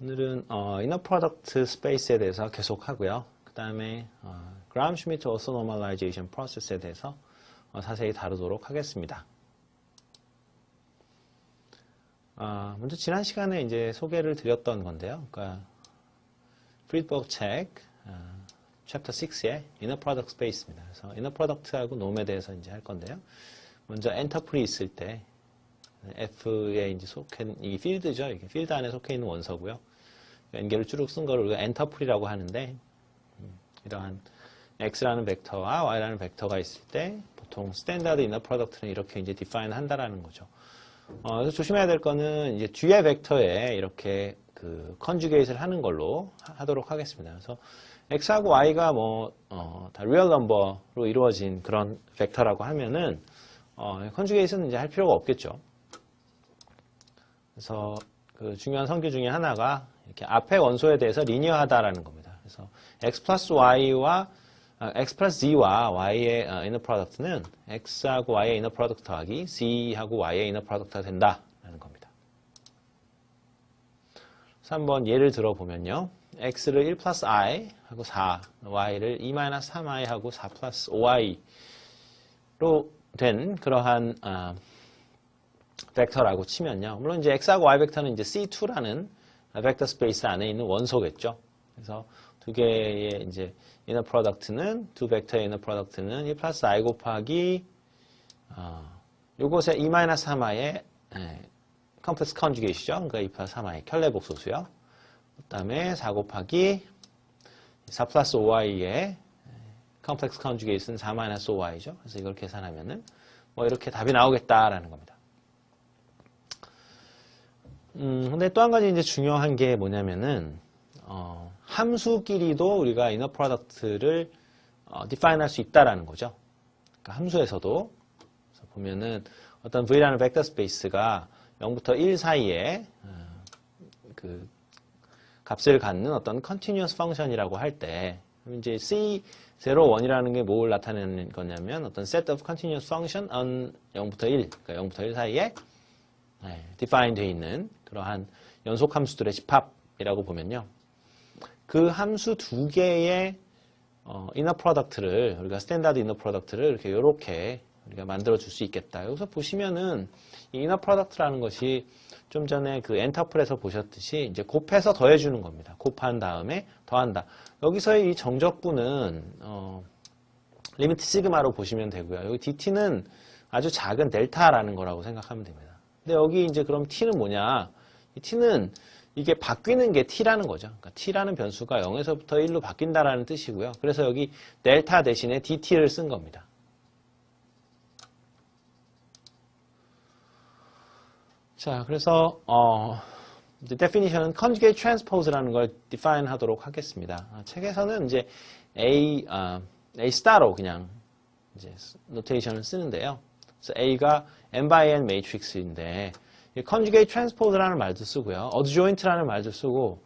오늘은 이너 프로덕트 스페이스에 대해서 계속 하고요. 그 다음에 그람 슈미트 오서 노멀라이제이션 프로세스에 대해서 자세히 다루도록 하겠습니다. 먼저 지난 시간에 이제 소개를 드렸던 건데요. 그러니까 프리드버그 책 챕터 6의 이너 프로덕트 스페이스입니다. 그래서 이너 프로덕트하고 놈에 대해서 이제 할 건데요. 먼저 엔터풀이 있을 때 F에 이제 속해 이 필드죠. 이게 필드 안에 속해 있는 원소고요. N개를 쭉 쓴 거를 우리가 엔터풀이라고 하는데 이러한 X라는 벡터와 Y라는 벡터가 있을 때 보통 스탠다드 이너 프로덕트는 이렇게 이제 디파인 한다라는 거죠. 그래서 조심해야 될 거는 이제 뒤에 벡터에 이렇게 그 컨주게이트를 하는 걸로 하도록 하겠습니다. 그래서 X하고 Y가 다 리얼 넘버로 이루어진 그런 벡터라고 하면은 컨주게이트는 이제 할 필요가 없겠죠. 그래서 그 중요한 성질 중에 하나가 이렇게 앞에 원소에 대해서 리니어하다라는 겁니다. 그래서 x 플러스 z와 y의 이너 프로덕트는 x하고 y의 이너 프로덕트 더하기 z하고 y의 이너 프로덕트가 된다라는 겁니다. 그래서 한번 예를 들어보면요. x를 1 플러스 i 하고 4, y를 2 마이너스 3i 하고 4 플러스 5i로 된 그러한 벡터라고 치면요. 물론 이제 x하고 y 벡터는 이제 C2라는 벡터 스페이스 안에 있는 원소겠죠. 그래서 두 개의 이제 이너 프로덕트는 두 벡터의 이너 프로덕트는 1 플러스 i 곱하기 요것의 2 마이너스 3i의 컴플렉스 컨주게이트죠. 그러니까 2 플러스 3i 켤레 복소수요. 그다음에 4 곱하기 4 플러스 5i의 컴플렉스 컨주게이트는 4 마이너스 5i죠. 그래서 이걸 계산하면은 뭐 이렇게 답이 나오겠다라는 겁니다. 근데 또 한 가지 이제 중요한 게 뭐냐면은, 함수끼리도 우리가 이너 프로덕트를, define 할 수 있다라는 거죠. 그러니까 함수에서도, 그래서 보면은 어떤 V라는 벡터 스페이스가 0부터 1 사이에, 그, 값을 갖는 어떤 continuous function이라고 할 때, 이제 C01이라는 게 뭘 나타내는 거냐면, 어떤 set of continuous function on 0부터 1, 그러니까 0부터 1 사이에, define 되어 있는 그러한 연속 함수들의 집합이라고 보면요. 그 함수 두 개의 이너 프로덕트를 우리가 스탠다드 이너 프로덕트를 이렇게 우리가 만들어 줄 수 있겠다. 여기서 보시면은 이 이너 프로덕트라는 것이 좀 전에 그 엔터풀에서 보셨듯이 이제 곱해서 더해 주는 겁니다. 곱한 다음에 더한다. 여기서의 이 정적분은 리미트 시그마로 보시면 되고요. 여기 dt는 아주 작은 델타라는 거라고 생각하면 됩니다. 근데 여기 이제 그럼 t는 뭐냐? 이 t는 이게 바뀌는 게 t라는 거죠. 그러니까 t라는 변수가 0에서부터 1로 바뀐다라는 뜻이고요. 그래서 여기 델타 대신에 dt를 쓴 겁니다. 자, 그래서 이제 definition은 conjugate transpose라는 걸 define 하도록 하겠습니다. 책에서는 이제 A star로 그냥 이제 노테이션을 쓰는데요. 그래서 A가 n by n 매트릭스인데 conjugate transpose라는 말도 쓰고요. adjoint라는 말도 쓰고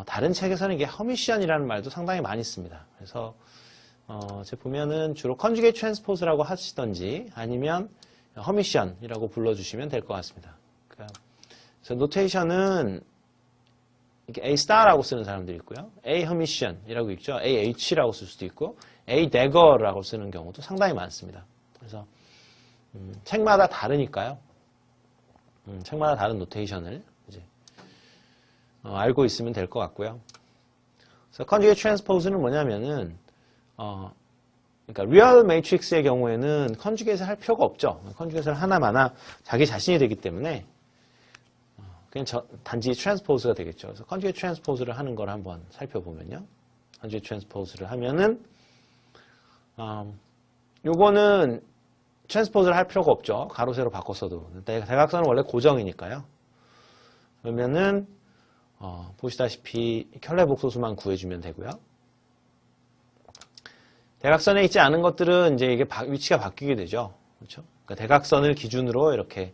다른 책에서는 이게 허미션이라는 말도 상당히 많이 씁니다. 그래서 제가 보면은 주로 conjugate transpose라고 하시던지 아니면 허미션이라고 불러주시면 될 것 같습니다. 그래서 노테이션은 A star라고 쓰는 사람들이 있고요. A 허미션이라고 있죠. AH라고 쓸 수도 있고 A dagger라고 쓰는 경우도 상당히 많습니다. 그래서 책마다 다르니까요. 책마다 다른 노테이션을 이제 알고 있으면 될 것 같고요. 그래서 conjugate transpose는 뭐냐면은 그러니까 real matrix의 경우에는 conjugate를 할 필요가 없죠. conjugate를 하나마나 자기 자신이 되기 때문에 그냥 단지 transpose가 되겠죠. 그래서 conjugate transpose를 하는 걸 한번 살펴보면요. conjugate transpose를 하면은 요거는 트랜스포즈를 할 필요가 없죠. 가로 세로 바꿨어도. 대각선은 원래 고정이니까요. 그러면은 보시다시피 켤레 복소수만 구해주면 되고요. 대각선에 있지 않은 것들은 이제 이게 위치가 바뀌게 되죠. 그렇죠? 그러니까 대각선을 기준으로 이렇게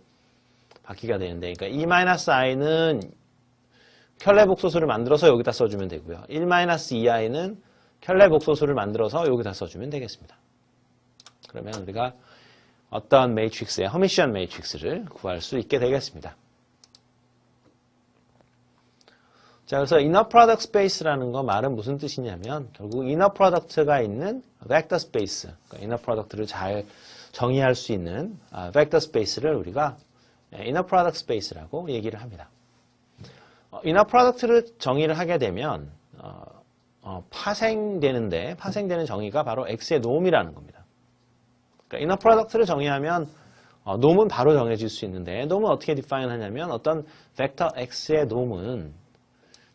바뀌게 되는데, 그러니까 E-i는 켤레 복소수를 만들어서 여기다 써주면 되고요. 1-2i는 켤레 복소수를 만들어서 여기다 써주면 되겠습니다. 그러면 우리가 어떤 매트릭스의 허미션 매트릭스를 구할 수 있게 되겠습니다. 자, 그래서 inner product space라는 거 말은 무슨 뜻이냐면 결국 inner product가 있는 vector space, 그러니까 inner product를 잘 정의할 수 있는 vector space를 우리가 inner product space라고 얘기를 합니다. inner product를 정의를 하게 되면 파생되는 정의가 바로 x의 놈이라는 겁니다. 그러니까 inner product를 정의하면 놈은 바로 정해질 수 있는데 놈은 어떻게 define 하냐면 어떤 벡터 x의 놈은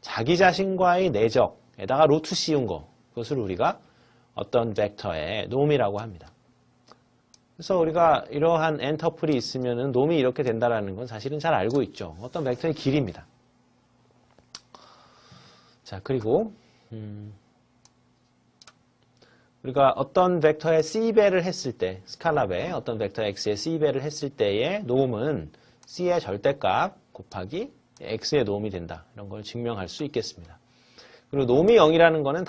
자기 자신과의 내적에다가 루트 씌운 거, 그것을 우리가 어떤 벡터의 놈이라고 합니다. 그래서 우리가 이러한 n 터플이 있으면 놈이 이렇게 된다는 건 사실은 잘 알고 있죠. 어떤 벡터의 길이입니다. 자, 그리고 우리가 어떤 벡터의 C배를 했을 때, 스칼라배 어떤 벡터 X의 C배를 했을 때의 놈은 C의 절대값 곱하기 X의 놈이 된다. 이런 걸 증명할 수 있겠습니다. 그리고 놈이 0이라는 거는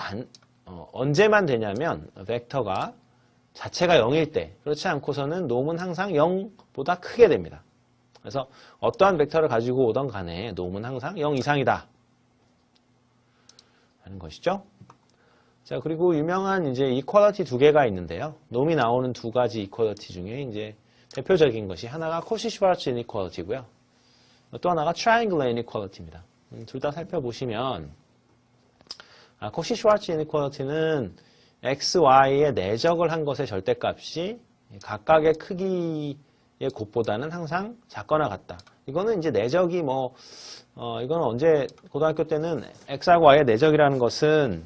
언제만 되냐면 벡터가 자체가 0일 때, 그렇지 않고서는 놈은 항상 0보다 크게 됩니다. 그래서 어떠한 벡터를 가지고 오던 간에 놈은 항상 0 이상이다. 하는 것이죠. 자, 그리고 유명한 이제 이퀄리티 두 개가 있는데요. 놈이 나오는 두 가지 이퀄리티 중에 이제 대표적인 것이 하나가 코시-슈바르츠 이니퀄리티고요. 또 하나가 트라이앵글러 이니퀄리티입니다. 둘 다 살펴보시면 코시-슈바르츠 이니퀄리티는 x, y의 내적을 한 것의 절대값이 각각의 크기의 곱보다는 항상 작거나 같다. 이거는 이제 내적이 이거는 언제 고등학교 때는 x하고 y의 내적이라는 것은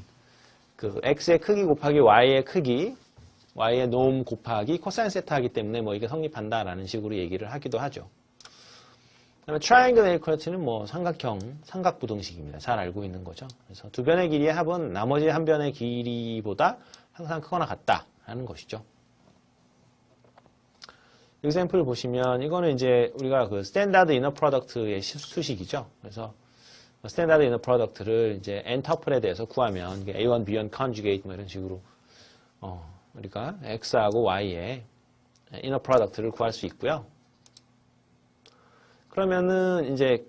그 x의 크기 곱하기 y의 크기, y의 놈 곱하기 코사인 세타이기 때문에 이게 성립한다라는 식으로 얘기를 하기도 하죠. 그다음에 트라이앵글 이퀄리티는 삼각부등식입니다. 잘 알고 있는 거죠. 그래서 두 변의 길이의 합은 나머지 한 변의 길이보다 항상 크거나 같다라는 것이죠. example을 보시면 이거는 이제 우리가 그 스탠다드 이너 프로덕트의 수식이죠. 그래서 스탠다드 이너 프로덕트를 이제 n 터플에 대해서 구하면 a1, b1 conjugate 이런 식으로 우리가 x하고 y의 이너 프로덕트를 구할 수 있고요. 그러면은 이제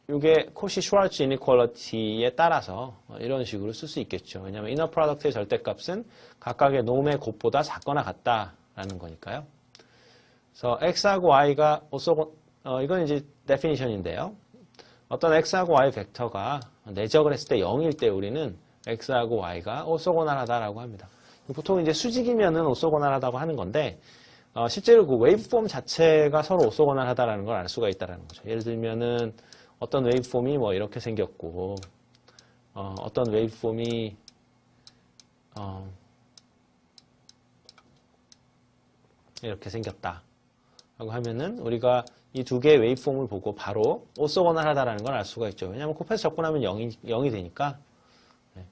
이게 코시-슈바르츠 이니퀄리티에 따라서 이런 식으로 쓸 수 있겠죠. 왜냐하면 이너 프로덕트의 절대값은 각각의 놈의 곱보다 작거나 같다라는 거니까요. 그래서 x하고 y가 이건 이제 데피니션인데요. 어떤 x하고 y 벡터가 내적을 했을 때 0일 때 우리는 x하고 y가 오소고날하다라고 합니다. 보통 이제 수직이면은 오소고날하다고 하는 건데 실제로 그 웨이브폼 자체가 서로 오소고날하다라는 걸 알 수가 있다는 거죠. 예를 들면은 어떤 웨이브폼이 이렇게 생겼고 어떤 웨이브폼이 이렇게 생겼다 라고 하면은 우리가 이 두 개의 웨이브폼을 보고 바로 오소고날하다라는 걸 알 수가 있죠. 왜냐하면 곱해서 접근하면 0이 되니까. 네.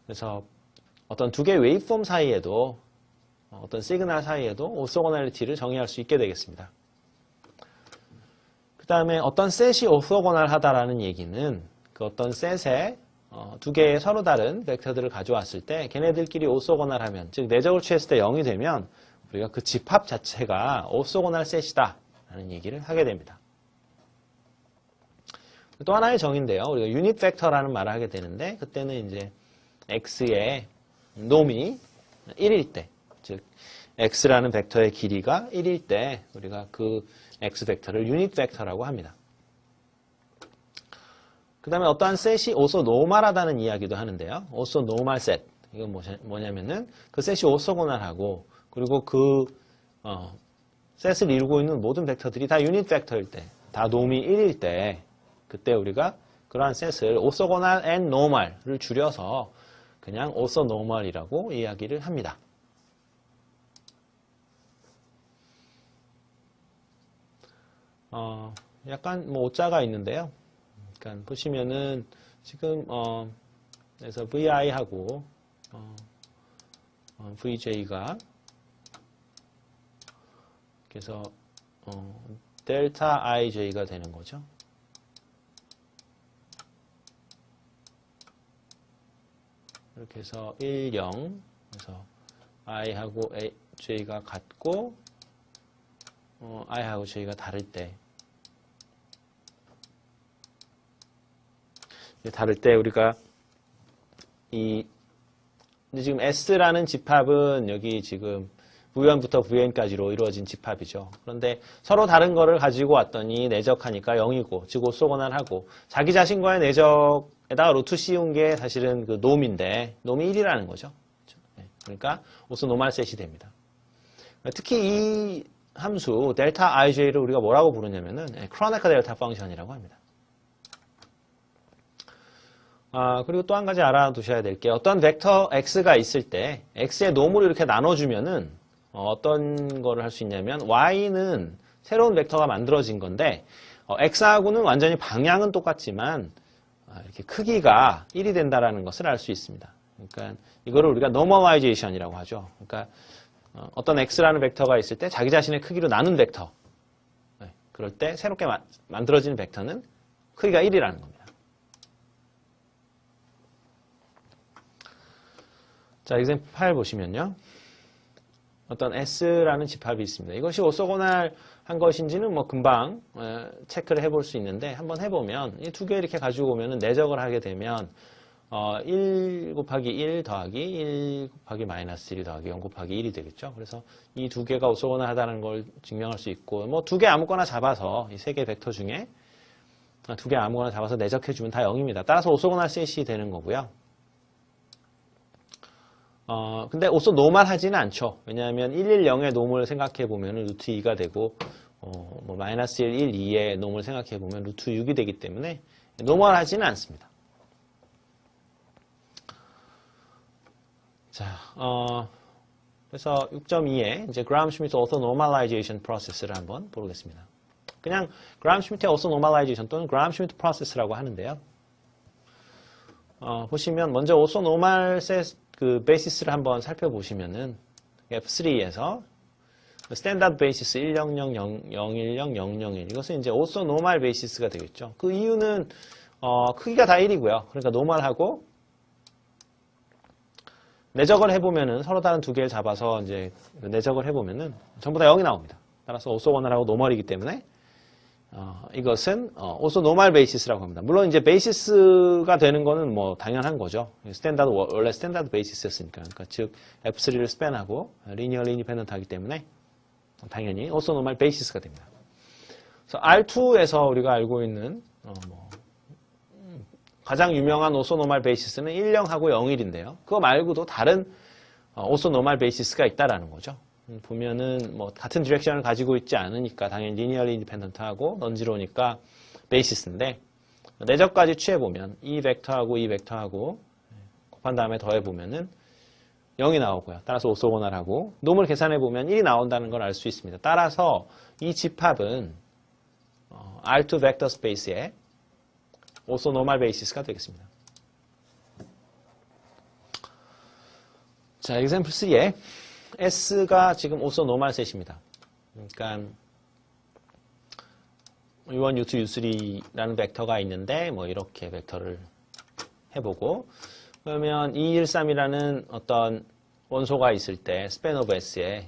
그래서 어떤 두 개의 웨이브폼 사이에도 어떤 시그널 사이에도 오소고널리티를 정의할 수 있게 되겠습니다. 그 다음에 어떤 셋이 오소고널하다라는 얘기는 그 어떤 셋에 두 개의 서로 다른 벡터들을 가져왔을 때 걔네들끼리 오소고널하면, 즉 내적을 취했을 때 0이 되면 우리가 그 집합 자체가 오소고널 셋이다 라는 얘기를 하게 됩니다. 또 하나의 정의인데요. 우리가 유닛 벡터라는 말을 하게 되는데 그때는 이제 x의 놈이 1일 때, 즉 x라는 벡터의 길이가 1일 때 우리가 그 x 벡터를 유닛 벡터라고 합니다. 그 다음에 어떠한 셋이 오소노멀하다는 이야기도 하는데요. 오소노멀 셋. 이건 뭐냐면은 그 셋이 오소고널하고 그리고 그 셋을 이루고 있는 모든 벡터들이 다 유닛 벡터일 때, 다 놈이 1일 때 그때 우리가 그러한 셋을 오소고널 앤 노멀을 줄여서 그냥 오소노멀이라고 이야기를 합니다. 약간 오자가 있는데요. 그러니까 보시면은 지금 그래서 VI하고 VJ가 그래서 델타 IJ가 되는 거죠. 이렇게 해서 1, 0 그래서 I하고 J가 같고 I하고 J가 다를 때 다를 때 우리가 근데 지금 S라는 집합은 여기 지금 V1부터 Vn까지로 이루어진 집합이죠. 그런데 서로 다른 거를 가지고 왔더니 내적하니까 0이고, 즉 오소고날하고 자기 자신과의 내적에다가 루트 씌운 게 사실은 그 놈인데 놈이 1이라는 거죠. 그러니까 오소노말 셋이 됩니다. 특히 이 함수 델타 ij를 우리가 뭐라고 부르냐면은 크로네커 델타 펑션이라고 합니다. 그리고 또 한 가지 알아두셔야 될 게 어떤 벡터 x가 있을 때 x의 놈으로 이렇게 나눠주면은 어떤 거를 할 수 있냐면 y는 새로운 벡터가 만들어진 건데 x하고는 완전히 방향은 똑같지만 이렇게 크기가 1이 된다라는 것을 알 수 있습니다. 그러니까 이거를 우리가 노멀라이제이션이라고 하죠. 그러니까 어떤 x라는 벡터가 있을 때 자기 자신의 크기로 나눈 벡터. 그럴 때 새롭게 만들어지는 벡터는 크기가 1이라는 겁니다. 자, example 8 보시면요. 어떤 S라는 집합이 있습니다. 이것이 오소고날한 것인지는 뭐 금방 체크를 해볼 수 있는데 한번 해보면 이 두 개 이렇게 가지고 오면은 내적을 하게 되면 1 곱하기 1 더하기 1 곱하기 마이너스 1 더하기 0 곱하기 1이 되겠죠. 그래서 이 두 개가 오소고날하다는 걸 증명할 수 있고 뭐 두 개 아무거나 잡아서 이 세 개 벡터 중에 두 개 아무거나 잡아서 내적해주면 다 0입니다. 따라서 오소고날 셋이 되는 거고요. 근데 오소 노멀하지는 않죠. 왜냐하면 110의 놈을 생각해 보면 루트 2가 되고 뭐 마이너스 1, 1, 2의 놈을 생각해 보면 루트 6이 되기 때문에 노멀하지는 않습니다. 자, 그래서 6.2에 이제 그람-슈미트 오소 노멀라이제이션 프로세스를 한번 보겠습니다. 그냥 그람-슈미트의 오소 노멀라이제이션 또는 그람-슈미트 프로세스라고 하는데요. 보시면 먼저 오소 노멀 셋 그 베이시스를 한번 살펴보시면은 F3에서 스탠다드 베이시스 100001001 이것은 이제 오소 노멀 베이시스가 되겠죠. 그 이유는 크기가 다 1이고요. 그러니까 노멀하고 내적을 해보면은 서로 다른 두 개를 잡아서 이제 내적을 해보면은 전부 다 0이 나옵니다. 따라서 오소원을하고 노멀이기 때문에 이것은 오소 노멀 베이시스라고 합니다. 물론 이제 베이시스가 되는 거는 뭐 당연한 거죠. 스탠다드 원래 스탠다드 베이시스였으니까. 그러니까 즉 F3를 스팬하고 리니어리 인디펜던트 하기 때문에 당연히 오소 노멀 베이시스가 됩니다. 그래서 R2에서 우리가 알고 있는 가장 유명한 오소 노멀 베이시스는 10하고 01인데요. 그거 말고도 다른 오소 노멀 베이시스가 있다라는 거죠. 보면은 뭐 같은 디렉션을 가지고 있지 않으니까 당연히 리니어리 인디펜던트하고 넌지로우니까 베이시스인데 내적까지 취해보면 이 벡터하고 이 벡터하고 곱한 다음에 더해보면은 0이 나오고요. 따라서 오소고날하고 놈을 계산해보면 1이 나온다는 걸 알 수 있습니다. 따라서 이 집합은 R2 벡터 스페이스의 오소 노멀 베이시스가 되겠습니다. 자, example 3에 S가 지금 오소 노멀 셋입니다. 그러니까 U1, U2, U3라는 벡터가 있는데 뭐 이렇게 벡터를 해보고 그러면 213이라는 어떤 원소가 있을 때 span of S에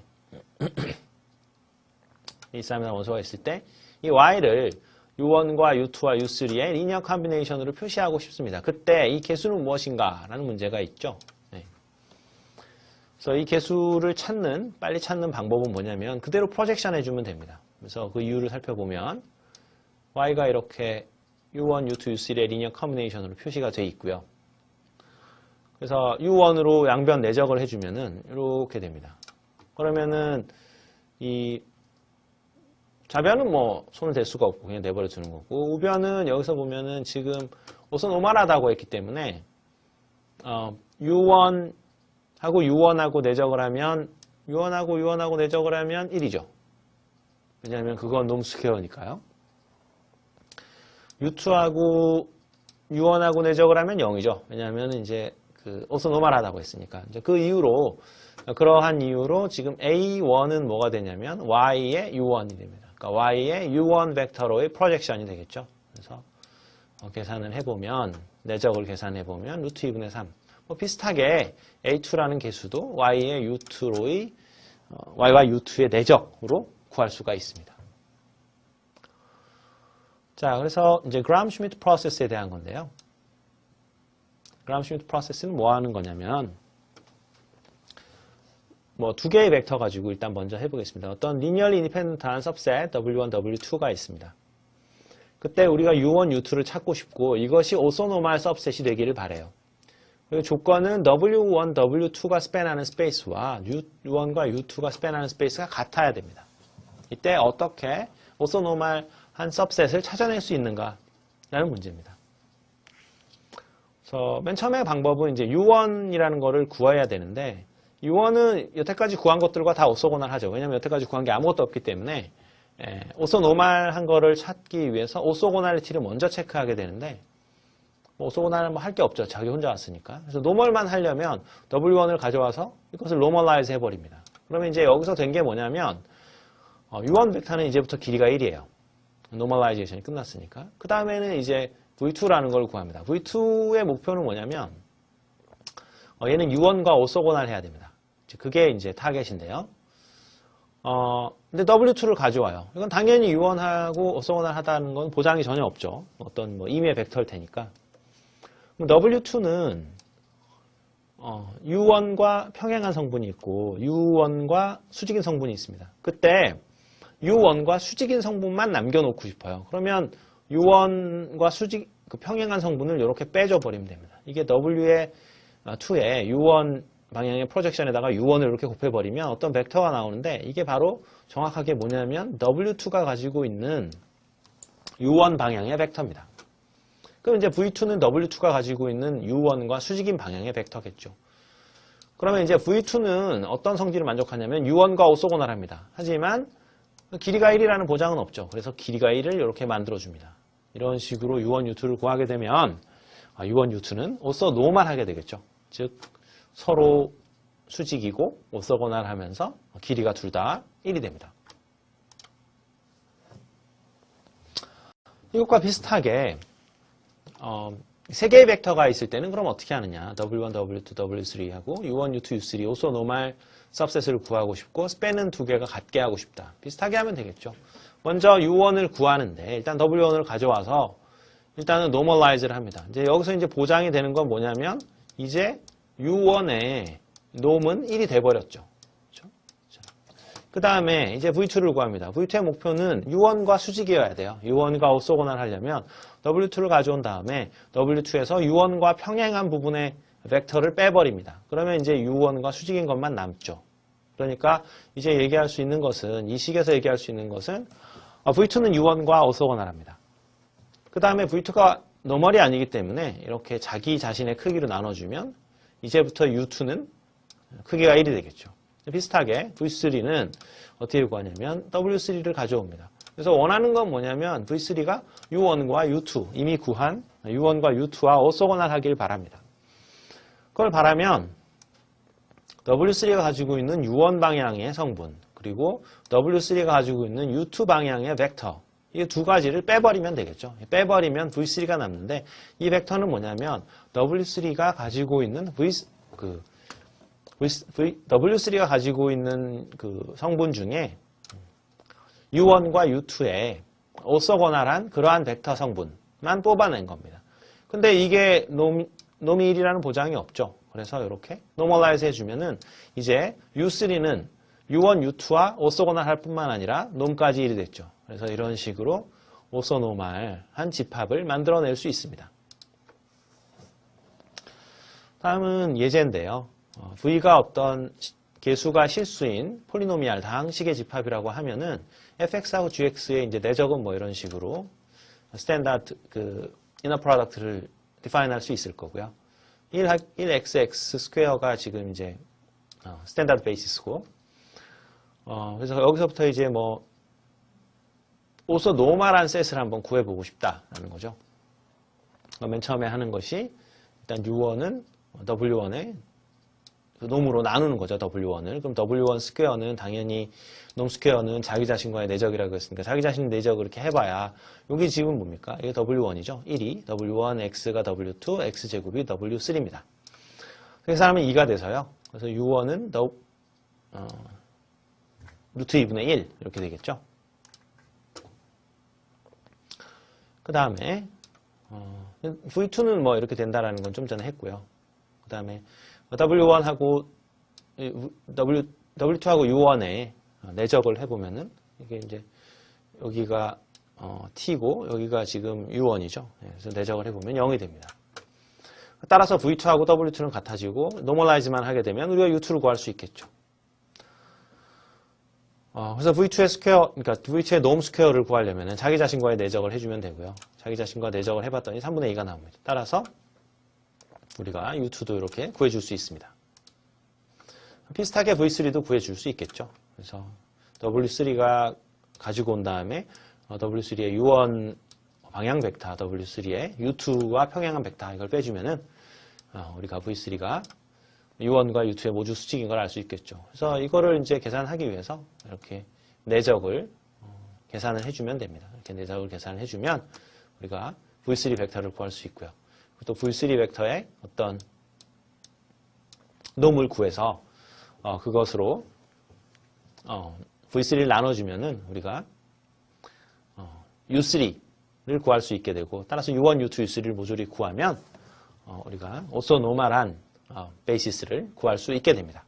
213이라는 원소가 있을 때 이 Y를 U1과 U2와 U3의 리니어 컴비네이션으로 표시하고 싶습니다. 그때 이 개수는 무엇인가 라는 문제가 있죠. 그래서 이 개수를 빨리 찾는 방법은 뭐냐면 그대로 프로젝션 해주면 됩니다. 그래서 그 이유를 살펴보면 Y가 이렇게 U1, U2, U3의 리니어 컴비네이션으로 표시가 되어 있고요. 그래서 U1으로 양변 내적을 해주면은 이렇게 됩니다. 그러면은 이 좌변은 뭐 손을 댈 수가 없고 그냥 내버려 두는 거고 우변은 여기서 보면은 지금 우선 오말하다고 했기 때문에 U1 하고 U1하고 내적을 하면 U1하고 내적을 하면 1이죠. 왜냐하면 그건 놈스퀘어니까요. U2하고 U1하고 내적을 하면 0이죠. 왜냐하면 이제 그 오소노멀하다고 했으니까. 이제 그 이유로 그러한 이유로 지금 A1은 뭐가 되냐면 Y의 U1이 됩니다. 그러니까 Y의 U1 벡터로의 프로젝션이 되겠죠. 그래서 계산을 해보면 내적을 계산해보면 루트 2분의 3. 뭐 비슷하게 A2라는 개수도 Y의 U2로의 Y와 U2의 내적으로 구할 수가 있습니다. 자, 그래서 이제 그람-슈미트 프로세스에 대한 건데요. 그람 슈미트 프로세스는 뭐 하는 거냐면 뭐 두 개의 벡터 가지고 일단 먼저 해보겠습니다. 어떤 linearly independent한 subset W1, W2가 있습니다. 그때 우리가 U1, U2를 찾고 싶고 이것이 orthonormal subset이 되기를 바래요. 그리고 조건은 W1, W2가 스팬하는 스페이스와 U1과 U2가 스팬하는 스페이스가 같아야 됩니다. 이때 어떻게 orthonormal한 subset을 찾아낼 수 있는가라는 문제입니다. 그래서 맨 처음에 방법은 이제 U1이라는 거를 구해야 되는데 U1은 여태까지 구한 것들과 다 오소고날 하죠. 왜냐하면 여태까지 구한 게 아무것도 없기 때문에 오소노말한 거를 찾기 위해서 오소고날리티를 먼저 체크하게 되는데 오소고날은 뭐 할 게 없죠. 자기 혼자 왔으니까. 그래서 노멀만 하려면 W1을 가져와서 이것을 노멀라이즈 해버립니다. 그러면 이제 여기서 된 게 뭐냐면 U1 벡터는 이제부터 길이가 1이에요. 노멀라이제이션이 끝났으니까. 그 다음에는 이제 V2라는 걸 구합니다. V2의 목표는 뭐냐면 얘는 U1과 오소고날 해야 됩니다. 그게 이제 타겟인데요. 근데 W2를 가져와요. 이건 당연히 U1하고 오소고날 하다는 건 보장이 전혀 없죠. 어떤 뭐 임의의 벡터일 테니까. W2는 U1과 평행한 성분이 있고 U1과 수직인 성분이 있습니다. 그때 U1과 수직인 성분만 남겨놓고 싶어요. 그러면 U1과 그 평행한 성분을 이렇게 빼줘 버리면 됩니다. 이게 W의 2에 U1 방향의 프로젝션에다가 U1을 이렇게 곱해버리면 어떤 벡터가 나오는데 이게 바로 정확하게 뭐냐면 W2가 가지고 있는 U1 방향의 벡터입니다. 그럼 이제 V2는 W2가 가지고 있는 U1과 수직인 방향의 벡터겠죠. 그러면 이제 V2는 어떤 성질을 만족하냐면 U1과 오소고날합니다. 하지만 길이가 1이라는 보장은 없죠. 그래서 길이가 1을 이렇게 만들어줍니다. 이런 식으로 U1, U2를 구하게 되면 U1, U2는 오소노멀하게 되겠죠. 즉 서로 수직이고 오소고날 하면서 길이가 둘 다 1이 됩니다. 이것과 비슷하게 세 개의 벡터가 있을 때는 그럼 어떻게 하느냐. W1, W2, W3 하고 U1, U2, U3 오소노멀 सब셋을 구하고 싶고 스팬은 두 개가 같게 하고 싶다. 비슷하게 하면 되겠죠. 먼저 U1을 구하는데 일단 W1을 가져와서 일단은 노멀라이즈를 합니다. 이제 여기서 이제 보장이 되는 건 뭐냐면 이제 U1의 놈은 1이 돼버렸죠. 그렇죠? 그 다음에 이제 V2를 구합니다. V2의 목표는 U1과 수직이어야 돼요. U1과 오소고날 하려면 W2를 가져온 다음에 W2에서 U1과 평행한 부분의 벡터를 빼버립니다. 그러면 이제 U1과 수직인 것만 남죠. 그러니까 이제 얘기할 수 있는 것은 이 식에서 얘기할 수 있는 것은 V2는 U1과 오소고날합니다. 그 다음에 V2가 노멀이 아니기 때문에 이렇게 자기 자신의 크기로 나눠주면 이제부터 U2는 크기가 1이 되겠죠. 비슷하게 V3는 어떻게 구하냐면 W3를 가져옵니다. 그래서 원하는 건 뭐냐면 V3가 U1과 U2, 이미 구한 U1과 U2와 오소고날 하길 바랍니다. 그걸 바라면 W3가 가지고 있는 U1 방향의 성분, 그리고 W3가 가지고 있는 U2 방향의 벡터, 이 두 가지를 빼버리면 되겠죠. 빼버리면 V3가 남는데 이 벡터는 뭐냐면 W3가 가지고 있는 W3가 가지고 있는 그 성분 중에 U1과 U2의 오소고날한 그러한 벡터 성분만 뽑아낸 겁니다. 근데 이게 놈이 1이라는 보장이 없죠. 그래서 이렇게 노멀라이즈 해주면은 이제 U3는 U1, U2와 오소고날 할 뿐만 아니라 놈까지 1이 됐죠. 그래서 이런 식으로 오소노멀한 집합을 만들어낼 수 있습니다. 다음은 예제인데요. V가 어떤 개수가 실수인 폴리노미알 다항식의 집합이라고 하면은 fx하고 gx의 이제 내적은 뭐 이런 식으로 스탠다드 그 이너 프로덕트를 디파인 할 수 있을 거고요. 1xx 스퀘어가 지금 이제 스탠다드 베이시스고 그래서 여기서부터 이제 뭐 오소노멀한 셋을 한번 구해보고 싶다라는 거죠. 맨 처음에 하는 것이 일단 U1은 W1의 놈으로 나누는 거죠. W1을. 그럼 W1 스퀘어는 당연히 놈 스퀘어는 자기 자신과의 내적이라고 했으니까 자기 자신 내적을 이렇게 해봐야 여기 지금 뭡니까? 이게 W1이죠. 1이 W1, X가 W2, X제곱이 W3입니다. 그래서 하면 2가 돼서요. 그래서 U1은 루트 2분의 1 이렇게 되겠죠. 그 다음에 V2는 뭐 이렇게 된다라는 건 좀 전에 했고요. 그 다음에 W1하고 W2하고 U1에 내적을 해보면은 이게 이제 여기가 T고 여기가 지금 U1이죠. 그래서 내적을 해보면 0이 됩니다. 따라서 V2하고 W2는 같아지고 노멀라이즈만 하게 되면 우리가 U2를 구할 수 있겠죠. 그래서 V2의 스퀘어, 그러니까 V2의 놈 스퀘어를 구하려면 자기 자신과의 내적을 해주면 되고요. 자기 자신과 내적을 해봤더니 3분의 2가 나옵니다. 따라서 우리가 U2도 이렇게 구해줄 수 있습니다. 비슷하게 V3도 구해줄 수 있겠죠. 그래서 W3가 가지고 온 다음에 W3의 U1 방향 벡터, W3의 U2와 평행한 벡터 이걸 빼주면은 우리가 V3가 U1과 U2의 모주 수직인 걸 알 수 있겠죠. 그래서 이거를 이제 계산하기 위해서 이렇게 내적을 계산을 해주면 됩니다. 이렇게 내적을 계산을 해주면 우리가 V3 벡터를 구할 수 있고요. 또 V3 벡터의 어떤 놈을 구해서 그것으로 V3를 나눠주면은 우리가 U3를 구할 수 있게 되고 따라서 U1, U2, U3를 모조리 구하면 우리가 오소노멀한 베이시스를 구할 수 있게 됩니다.